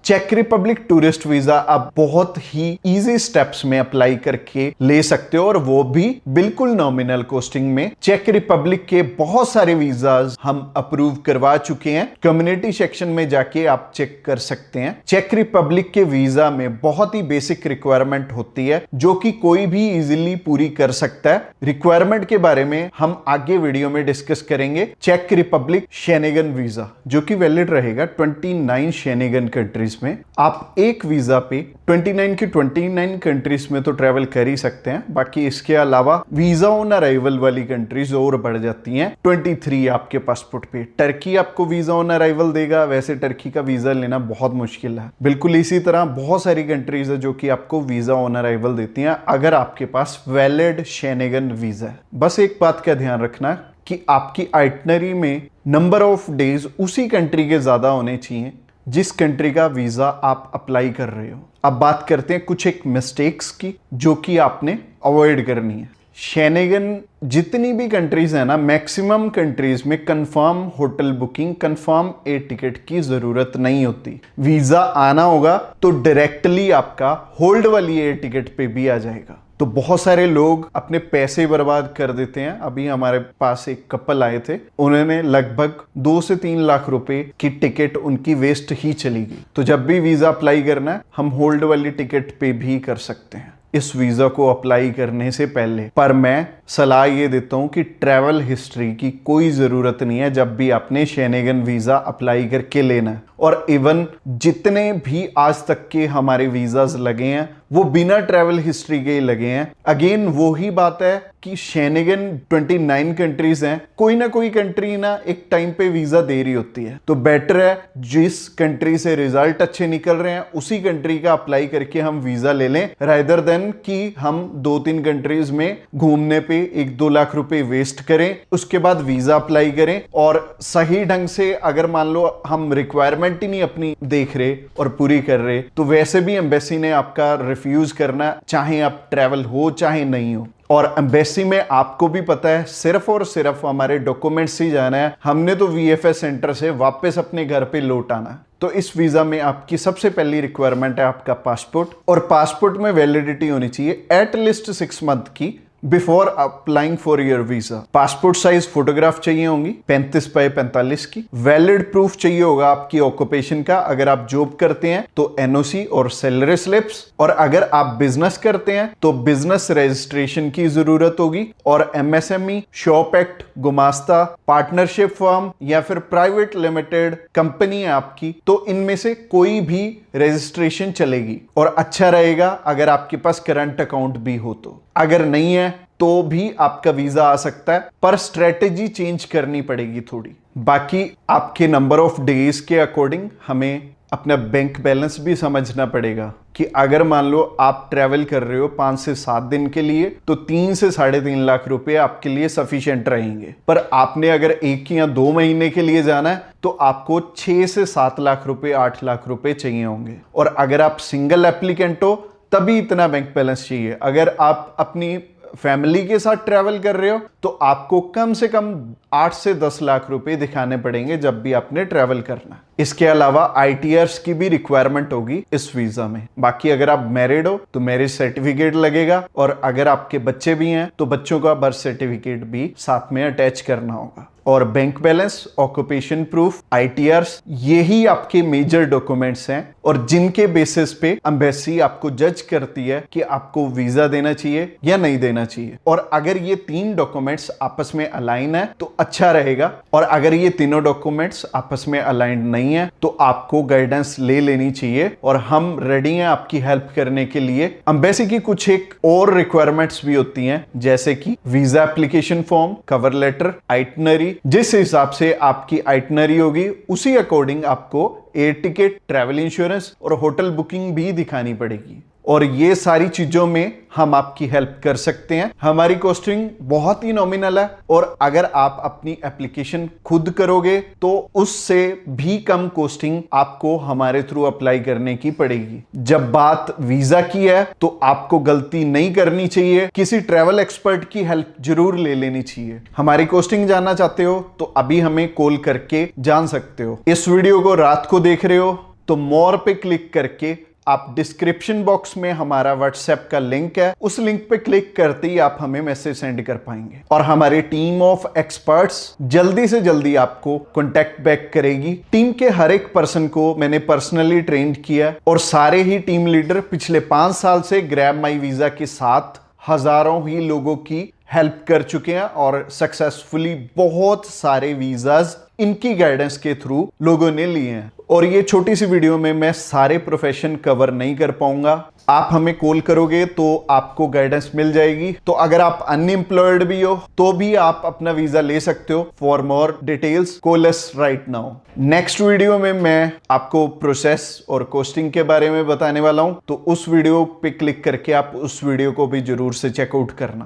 Check Republic tourist visa आप बहुत ही easy steps में अप्लाई करके ले सकते हो और वो भी बिल्कुल नॉमिनल कॉस्टिंग में। चेक रिपब्लिक के बहुत सारे वीजाज हम अप्रूव करवा चुके हैं, कम्युनिटी सेक्शन में जाके आप चेक कर सकते हैं। चेक रिपब्लिक के वीजा में बहुत ही बेसिक रिक्वायरमेंट होती है जो कि कोई भी इजीली पूरी कर सकता है। रिक्वायरमेंट के बारे में हम आगे वीडियो में डिस्कस करेंगे। चेक रिपब्लिक शेनेगन वीजा जो कि वैलिड रहेगा 29 शेनेगन कंट्रीज में। आप एक वीजा पे 29 की 29 कंट्रीज में तो ट्रेवल कर ही सकते हैं, बाकी इसके अलावा वीजा ऑन अराइवल वाली कंट्रीज और बढ़ जाती हैं 23 आपके पासपोर्ट पे। टर्की आपको वीजा ऑन अराइवल देगा, वैसे टर्की का वीजा लेना बहुत मुश्किल है। बिल्कुल इसी तरह बहुत सारी कंट्रीज है जो कि आपको वीजा ऑन अराइवल देती हैं अगर आपके पास वैलिड शेनेगन वीजा है। बस एक बात का ध्यान रखना कि आपकी आइटनरी में नंबर ऑफ डेज उसी कंट्री के ज्यादा होने चाहिए जिस कंट्री का वीजा आप अप्लाई कर रहे हो। अब बात करते हैं कुछ एक मिस्टेक्स की जो कि आपने अवॉइड करनी है। शेनेगन जितनी भी कंट्रीज है ना, मैक्सिमम कंट्रीज में confirm hotel booking, confirm air ticket की जरूरत नहीं होती। वीजा आना होगा तो डायरेक्टली आपका होल्ड वाली एयर टिकट पे भी आ जाएगा। तो बहुत सारे लोग अपने पैसे बर्बाद कर देते हैं। अभी हमारे पास एक कपल आए थे, उन्होंने लगभग 2 से 3 लाख रुपए की टिकट उनकी वेस्ट ही चली गई। तो जब भी वीजा अप्लाई करना है हम होल्ड वाली टिकट पे भी कर सकते हैं इस वीजा को अप्लाई करने से पहले। पर मैं सलाह ये देता हूं कि ट्रैवल हिस्ट्री की कोई जरूरत नहीं है जब भी आपने शेनेगन वीजा अप्लाई करके लेना है। और इवन जितने भी आज तक के हमारे वीजाज लगे हैं वो बिना ट्रैवल हिस्ट्री के ही लगे हैं। अगेन वो ही बात है कि शेनेगन 29 कंट्रीज हैं, कोई ना कोई कंट्री ना एक टाइम पे वीजा दे रही होती है। तो बेटर है जिस कंट्री से रिजल्ट अच्छे निकल रहे हैं उसी कंट्री का अप्लाई करके हम वीजा ले लें, रादर देन कि हम 2-3 कंट्रीज में घूमने पे 1-2 लाख रुपए वेस्ट करें, उसके बाद वीजा अप्लाई करें और सही ढंग से अगर मान लो हम रिक्वायरमेंट ही नहीं अपनी देख रहे और पूरी कर रहे तो वैसे भी एम्बेसी ने आपका रिफ्यूज करना, चाहे आप ट्रैवल हो चाहे नहीं हो। और एम्बेसी में आपको भी पता है सिर्फ और सिर्फ हमारे डॉक्यूमेंट्स ही जाना है, हमने तो वीएफएस सेंटर से वापस अपने घर पे लौट आना है। तो इस वीजा में आपकी सबसे पहली रिक्वायरमेंट है आपका पासपोर्ट, और पासपोर्ट में वैलिडिटी होनी चाहिए एटलीस्ट 6 मंथ की before applying for your visa. Passport size photograph चाहिए होंगी 35 बाय 45 की। वैलिड प्रूफ चाहिए होगा आपकी ऑक्यूपेशन का, अगर आप जॉब करते हैं तो एनओसी और सैलरी स्लिप्स, और अगर आप बिजनेस करते हैं तो बिजनेस रजिस्ट्रेशन की जरूरत होगी। और MSME, shop act, Gumasta, partnership firm या फिर प्राइवेट लिमिटेड कंपनी है आपकी, तो इनमें से कोई भी रजिस्ट्रेशन चलेगी और अच्छा रहेगा अगर आपके पास करंट अकाउंट भी हो तो। अगर नहीं है तो भी आपका वीजा आ सकता है, पर स्ट्रेटेजी चेंज करनी पड़ेगी थोड़ी। बाकी आपके नंबर ऑफ डेज के अकॉर्डिंग हमें अपना बैंक बैलेंस भी समझना पड़ेगा कि अगर मान लो आप ट्रैवल कर रहे हो 5 से 7 दिन के लिए तो 3 से 3.5 लाख रुपए आपके लिए सफिशिएंट रहेंगे। पर आपने अगर 1 या 2 महीने के लिए जाना है तो आपको 6 से 7 लाख रुपए, 8 लाख रुपए चाहिए होंगे। और अगर आप सिंगल एप्लीकेंट हो तभी इतना बैंक बैलेंस चाहिए। अगर आप अपनी फैमिली के साथ ट्रैवल कर रहे हो तो आपको कम से कम 8 से 10 लाख रुपए दिखाने पड़ेंगे जब भी आपने ट्रैवल करना। इसके अलावा आईटीआर्स की भी रिक्वायरमेंट होगी इस वीजा में। बाकी अगर आप मैरिड हो तो मैरिज सर्टिफिकेट लगेगा, और अगर आपके बच्चे भी हैं तो बच्चों का बर्थ सर्टिफिकेट भी साथ में अटैच करना होगा। और बैंक बैलेंस, ऑक्यूपेशन प्रूफ, आईटीआर्स, यही आपके मेजर डॉक्यूमेंट्स हैं और जिनके बेसिस पे एम्बेसी आपको जज करती है कि आपको वीजा देना चाहिए या नहीं देना चाहिए। और अगर ये 3 डॉक्यूमेंट्स आपस में अलाइन है तो अच्छा रहेगा, और अगर ये तीनों डॉक्यूमेंट्स आपस में अलाइंड नहीं है तो आपको गाइडेंस ले लेनी चाहिए। और हम रेडी हैं आपकी हेल्प करने के लिए। एम्बेसी की कुछ एक और रिक्वायरमेंट्स भी होती हैं, जैसे कि visa application form, cover letter, itinerary. जिस हिसाब से आपकी आइटनरी होगी उसी अकॉर्डिंग आपको एयर टिकट, ट्रैवल इंश्योरेंस और होटल बुकिंग भी दिखानी पड़ेगी। और ये सारी चीजों में हम आपकी हेल्प कर सकते हैं। हमारी कॉस्टिंग बहुत ही नॉमिनल है, और अगर आप अपनी एप्लीकेशन खुद करोगे तो उससे भी कम कॉस्टिंग आपको हमारे थ्रू अप्लाई करने की पड़ेगी। जब बात वीजा की है तो आपको गलती नहीं करनी चाहिए, किसी ट्रैवल एक्सपर्ट की हेल्प जरूर ले लेनी चाहिए। हमारी कॉस्टिंग जानना चाहते हो तो अभी हमें कॉल करके जान सकते हो। इस वीडियो को रात को देख रहे हो तो मोर पे क्लिक करके आप डिस्क्रिप्शन बॉक्स में हमारा व्हाट्सएप का लिंक है, उस लिंक पे क्लिक करते ही आप हमें मैसेज सेंड कर पाएंगे और हमारी टीम ऑफ एक्सपर्ट्स जल्दी से जल्दी आपको कांटेक्ट बैक करेगी। टीम के हर एक पर्सन को मैंने पर्सनली ट्रेंड किया और सारे ही टीम लीडर पिछले 5 साल से ग्रैब माई वीजा के साथ हजारों ही लोगों की हेल्प कर चुके हैं और सक्सेसफुली बहुत सारे वीजाज इनकी गाइडेंस के थ्रू लोगों ने लिए हैं। और ये छोटी सी वीडियो में मैं सारे प्रोफेशन कवर नहीं कर पाऊंगा। आप हमें कॉल करोगे तो आपको गाइडेंस मिल जाएगी। तो अगर आप अनएम्प्लॉयड भी हो तो भी आप अपना वीजा ले सकते हो। For more details call us right now. Next video में मैं आपको प्रोसेस और कॉस्टिंग के बारे में बताने वाला हूं, तो उस वीडियो पे क्लिक करके आप उस वीडियो को भी जरूर से चेकआउट करना।